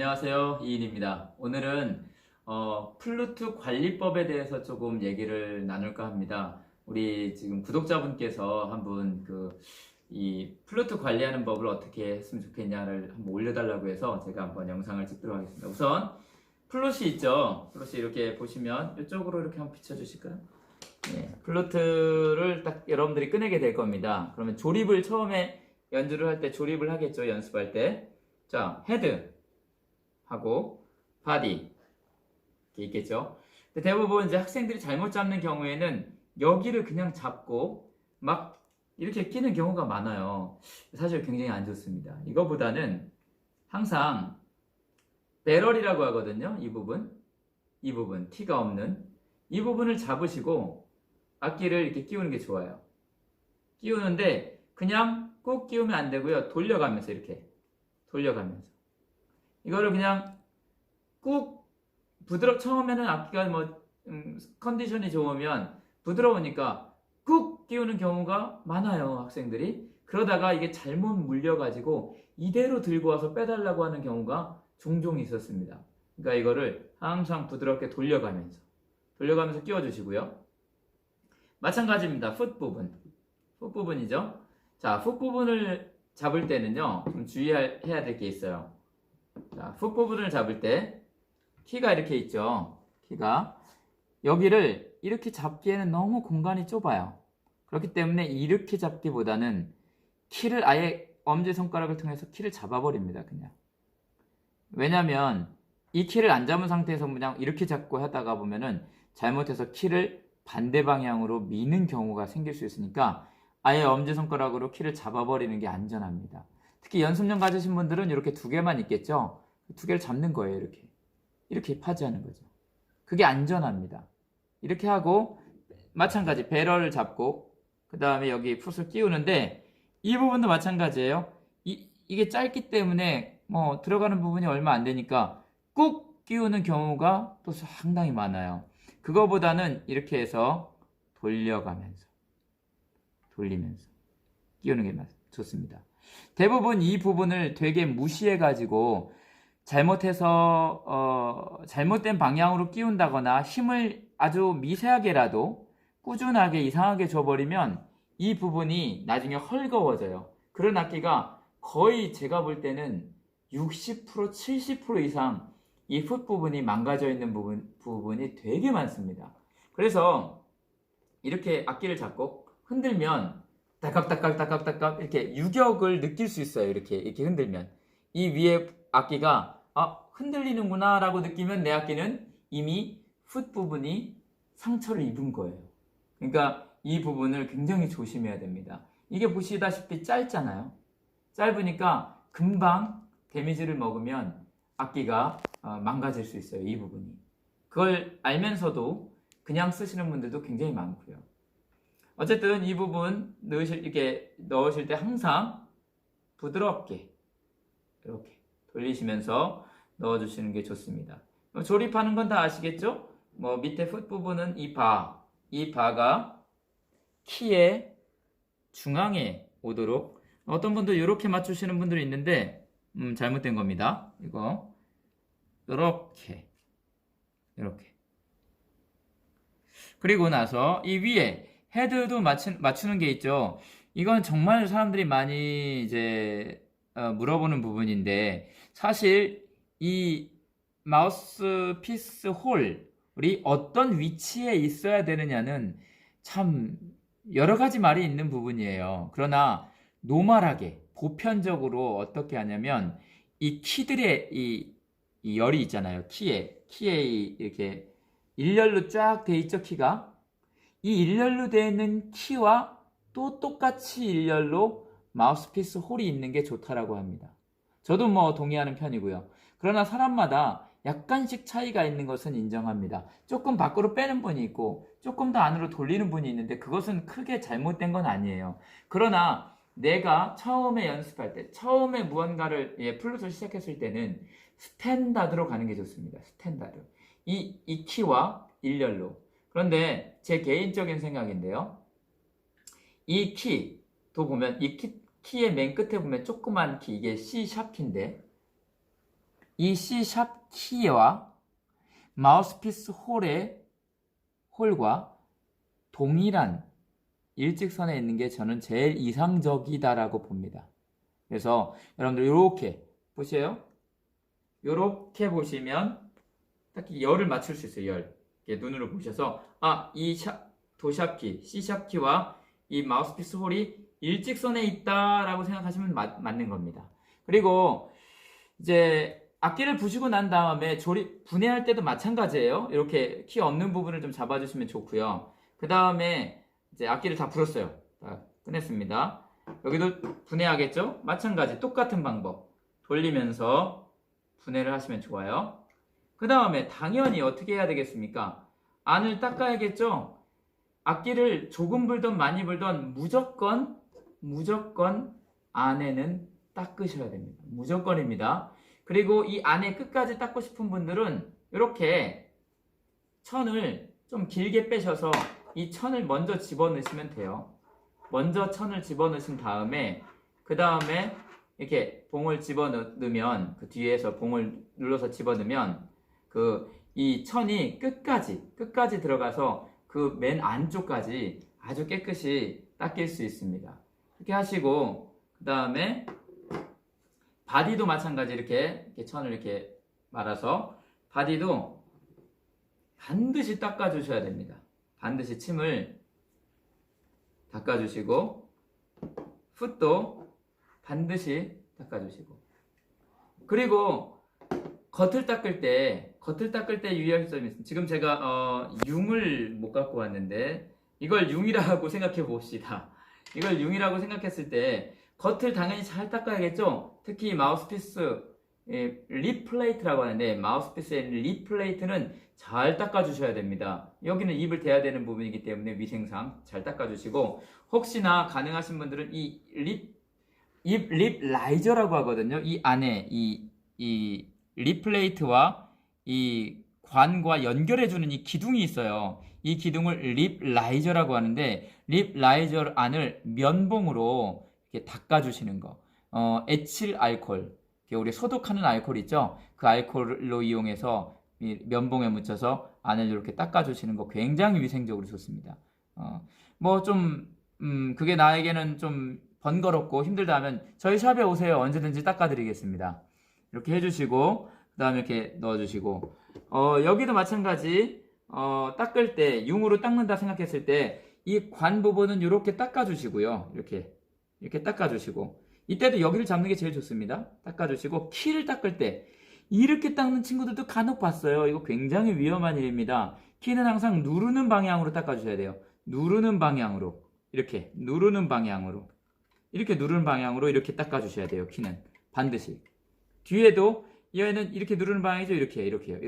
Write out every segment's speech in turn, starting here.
안녕하세요. 이인입니다. 오늘은 플루트 관리법에 대해서 조금 얘기를 나눌까 합니다. 우리 지금 구독자분께서 한번 이 플루트 관리하는 법을 어떻게 했으면 좋겠냐를 한번 올려달라고 해서 제가 한번 영상을 찍도록 하겠습니다. 우선 플룻이 있죠. 플룻이 이렇게 보시면 이쪽으로 이렇게 한번 비춰주실까요? 네, 플루트를 딱 여러분들이 꺼내게 될 겁니다. 그러면 조립을 처음에 연주를 할 때 조립을 하겠죠. 연습할 때. 자, 헤드 하고 바디 이렇게 있겠죠. 근데 대부분 이제 학생들이 잘못 잡는 경우에는 여기를 그냥 잡고 막 이렇게 끼는 경우가 많아요. 사실 굉장히 안 좋습니다. 이거보다는 항상 배럴이라고 하거든요. 이 부분 티가 없는 이 부분을 잡으시고 악기를 이렇게 끼우는 게 좋아요. 끼우는데 그냥 꾹 끼우면 안 되고요. 돌려가면서 이렇게 돌려가면서 이거를 그냥 꾹 처음에는 악기가 컨디션이 좋으면 부드러우니까 꾹 끼우는 경우가 많아요. 학생들이. 그러다가 이게 잘못 물려가지고 이대로 들고 와서 빼달라고 하는 경우가 종종 있었습니다. 그러니까 이거를 항상 부드럽게 돌려가면서 끼워주시고요. 마찬가지입니다. 풋 부분이죠. 자, 풋 부분을 잡을 때는요, 좀 주의해야 될 게 있어요. 자, 풋 부분을 잡을 때 키가 이렇게 있죠. 키가 여기를 이렇게 잡기에는 너무 공간이 좁아요. 그렇기 때문에 이렇게 잡기보다는 키를 아예 엄지손가락을 통해서 키를 잡아버립니다. 그냥. 왜냐면 이 키를 안 잡은 상태에서 그냥 이렇게 잡고 하다가 보면은 잘못해서 키를 반대 방향으로 미는 경우가 생길 수 있으니까 아예 엄지손가락으로 키를 잡아버리는 게 안전합니다. 특히 연습용 가지신 분들은 이렇게 두 개만 있겠죠. 두 개를 잡는 거예요. 이렇게 파지하는 거죠. 그게 안전합니다. 이렇게 하고 마찬가지 배럴을 잡고 그 다음에 여기 풋을 끼우는데 이 부분도 마찬가지예요. 이게 짧기 때문에 들어가는 부분이 얼마 안 되니까 꾹 끼우는 경우가 또 상당히 많아요. 그거보다는 이렇게 해서 돌리면서 끼우는 게 좋습니다. 대부분 이 부분을 되게 무시해가지고 잘못해서 잘못된 방향으로 끼운다거나 힘을 아주 미세하게라도 꾸준하게 이상하게 줘버리면 이 부분이 나중에 헐거워져요. 그런 악기가 거의 제가 볼 때는 60% 70% 이상 이 풋 부분이 망가져 있는 부분이 되게 많습니다. 그래서 이렇게 악기를 잡고 흔들면 따깍따깍 이렇게 유격을 느낄 수 있어요. 이렇게 흔들면 이 위에 악기가 흔들리는구나 라고 느끼면 내 악기는 이미 풋 부분이 상처를 입은 거예요. 그러니까 이 부분을 굉장히 조심해야 됩니다. 이게 보시다시피 짧잖아요. 짧으니까 금방 데미지를 먹으면 악기가 망가질 수 있어요. 이 부분이. 그걸 알면서도 그냥 쓰시는 분들도 굉장히 많고요. 어쨌든 이 부분 이렇게 넣으실 때 항상 부드럽게 이렇게 돌리시면서 넣어주시는 게 좋습니다. 조립하는 건 다 아시겠죠? 밑에 풋 부분은 이 바가 키의 중앙에 오도록 어떤 분도 이렇게 맞추시는 분들이 있는데 잘못된 겁니다. 이거 이렇게 그리고 나서 이 위에 헤드도 맞추는 게 있죠. 이건 정말 사람들이 많이 이제 물어보는 부분인데 사실 이 마우스피스 홀이 어떤 위치에 있어야 되느냐는 참 여러 가지 말이 있는 부분이에요. 그러나 노멀하게 보편적으로 어떻게 하냐면 이 키들의 이 열이 있잖아요. 키에 이렇게 일렬로 쫙 돼 있죠. 키가 이 일렬로 되어 있는 키와 또 똑같이 일렬로 마우스피스 홀이 있는 게 좋다라고 합니다. 저도 동의하는 편이고요. 그러나 사람마다 약간씩 차이가 있는 것은 인정합니다. 조금 밖으로 빼는 분이 있고 조금 더 안으로 돌리는 분이 있는데 그것은 크게 잘못된 건 아니에요. 그러나 내가 처음에 연습할 때 처음에 무언가를 플룻을 시작했을 때는 스탠다드로 가는 게 좋습니다. 스탠다드. 이 키와 일렬로. 그런데 제 개인적인 생각인데요. 이 키도 보면 이 키의 맨 끝에 보면 조그만 키, 이게 C 샵 키인데 이 C샵 키와 마우스피스 홀과 동일한 일직선에 있는 게 저는 제일 이상적이다라고 봅니다. 그래서 여러분들 이렇게 보세요. 이렇게 보시면 딱히 열을 맞출 수 있어요. 열. 이렇게 눈으로 보셔서 이 도샵키, C샵키와 이 마우스피스 홀이 일직선에 있다라고 생각하시면 맞는 겁니다. 그리고 이제 악기를 부시고 난 다음에 분해할 때도 마찬가지예요. 이렇게 키 없는 부분을 좀 잡아주시면 좋고요. 그 다음에 이제 악기를 다 불었어요. 다 끝냈습니다. 여기도 분해하겠죠? 마찬가지 똑같은 방법 돌리면서 분해를 하시면 좋아요. 그 다음에 당연히 어떻게 해야 되겠습니까? 안을 닦아야겠죠? 악기를 조금 불던 많이 불던 무조건 안에는 닦으셔야 됩니다. 무조건입니다. 그리고 이 안에 끝까지 닦고 싶은 분들은 이렇게 천을 좀 길게 빼셔서 이 천을 먼저 집어넣으시면 돼요. 먼저 천을 집어넣으신 다음에 그 다음에 이렇게 봉을 집어넣으면 그 뒤에서 봉을 눌러서 집어넣으면 이 천이 끝까지 들어가서 그 맨 안쪽까지 아주 깨끗이 닦일 수 있습니다. 이렇게 하시고 그 다음에 바디도 마찬가지 이렇게 천을 이렇게 말아서 바디도 반드시 닦아주셔야 됩니다. 반드시 침을 닦아주시고 풋도 반드시 닦아주시고 그리고 겉을 닦을 때 유의할 점이 있습니다. 지금 제가 융을 못 갖고 왔는데 이걸 융이라고 생각해 봅시다. 이걸 융이라고 생각했을 때 겉을 당연히 잘 닦아야겠죠. 특히 마우스피스 립 플레이트라고 하는데 마우스피스의 립 플레이트는 잘 닦아주셔야 됩니다. 여기는 입을 대야 되는 부분이기 때문에 위생상 잘 닦아주시고 혹시나 가능하신 분들은 이 립 라이저라고 하거든요. 이 안에 이 립 플레이트와 이 관과 연결해주는 이 기둥이 있어요. 이 기둥을 립 라이저라고 하는데 립 라이저 안을 면봉으로 이렇게 닦아주시는 거. 에칠 알코올, 우리 소독하는 알코올 있죠? 그 알코올로 이용해서 이 면봉에 묻혀서 안을 이렇게 닦아주시는 거 굉장히 위생적으로 좋습니다. 그게 나에게는 좀 번거롭고 힘들다 하면 저희 샵에 오세요. 언제든지 닦아드리겠습니다. 이렇게 해주시고 그 다음에 이렇게 넣어주시고 여기도 마찬가지 닦을 때 융으로 닦는다 생각했을 때 이 관 부분은 이렇게 닦아주시고요. 이렇게 닦아주시고 이때도 여기를 잡는 게 제일 좋습니다. 닦아주시고 키를 닦을 때 이렇게 닦는 친구들도 간혹 봤어요. 이거 굉장히 위험한 일입니다. 키는 항상 누르는 방향으로 닦아주셔야 돼요. 누르는 방향으로 이렇게 누르는 방향으로 이렇게 닦아주셔야 돼요. 키는 반드시. 뒤에도 얘는 이렇게 누르는 방향이죠. 이렇게요.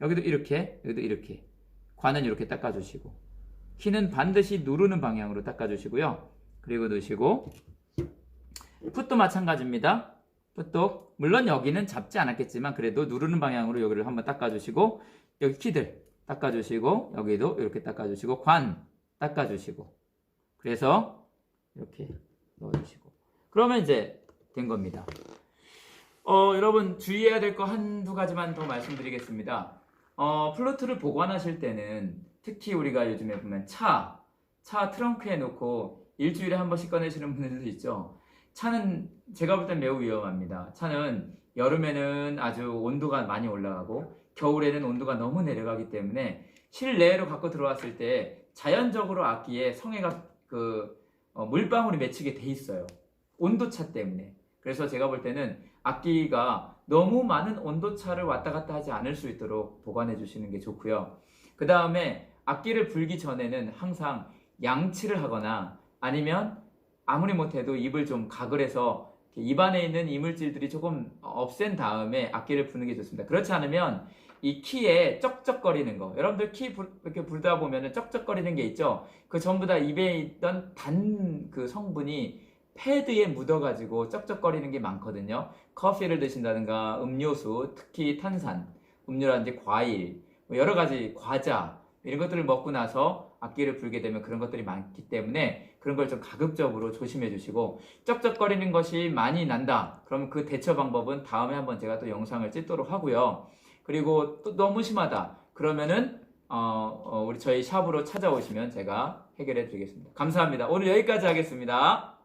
여기도 이렇게 관은 이렇게 닦아주시고 키는 반드시 누르는 방향으로 닦아주시고요. 그리고 넣으시고 풋도 마찬가지입니다. 풋도 물론 여기는 잡지 않았겠지만 그래도 누르는 방향으로 여기를 한번 닦아주시고 여기 키들 닦아주시고 여기도 이렇게 닦아주시고 관 닦아주시고 그래서 이렇게 넣어주시고 그러면 이제 된 겁니다. 여러분 주의해야 될 거 한두 가지만 더 말씀드리겠습니다. 플루트를 보관하실 때는 특히 우리가 요즘에 보면 차 트렁크에 놓고 일주일에 한 번씩 꺼내시는 분들도 있죠. 차는 제가 볼 땐 매우 위험합니다. 차는 여름에는 아주 온도가 많이 올라가고 겨울에는 온도가 너무 내려가기 때문에 실내로 갖고 들어왔을 때 자연적으로 악기에 성에가 물방울이 맺히게 돼 있어요. 온도차 때문에. 그래서 제가 볼 때는 악기가 너무 많은 온도차를 왔다 갔다 하지 않을 수 있도록 보관해 주시는 게 좋고요. 그 다음에 악기를 불기 전에는 항상 양치를 하거나 아니면 아무리 못해도 입을 좀 가글해서 입 안에 있는 이물질들이 조금 없앤 다음에 악기를 부는 게 좋습니다. 그렇지 않으면 이 키에 쩍쩍거리는 거, 여러분들 키 이렇게 불다 보면 쩍쩍거리는 게 있죠. 그 전부 다 입에 있던 그 성분이 패드에 묻어가지고 쩍쩍거리는 게 많거든요. 커피를 드신다든가 음료수, 특히 탄산, 음료라든지 과일, 여러 가지 과자 이런 것들을 먹고 나서 악기를 불게 되면 그런 것들이 많기 때문에 그런 걸 좀 가급적으로 조심해 주시고, 쩍쩍거리는 것이 많이 난다. 그러면 그 대처 방법은 다음에 한번 제가 또 영상을 찍도록 하고요. 그리고 또 너무 심하다. 그러면은 우리 저희 샵으로 찾아오시면 제가 해결해 드리겠습니다. 감사합니다. 오늘 여기까지 하겠습니다.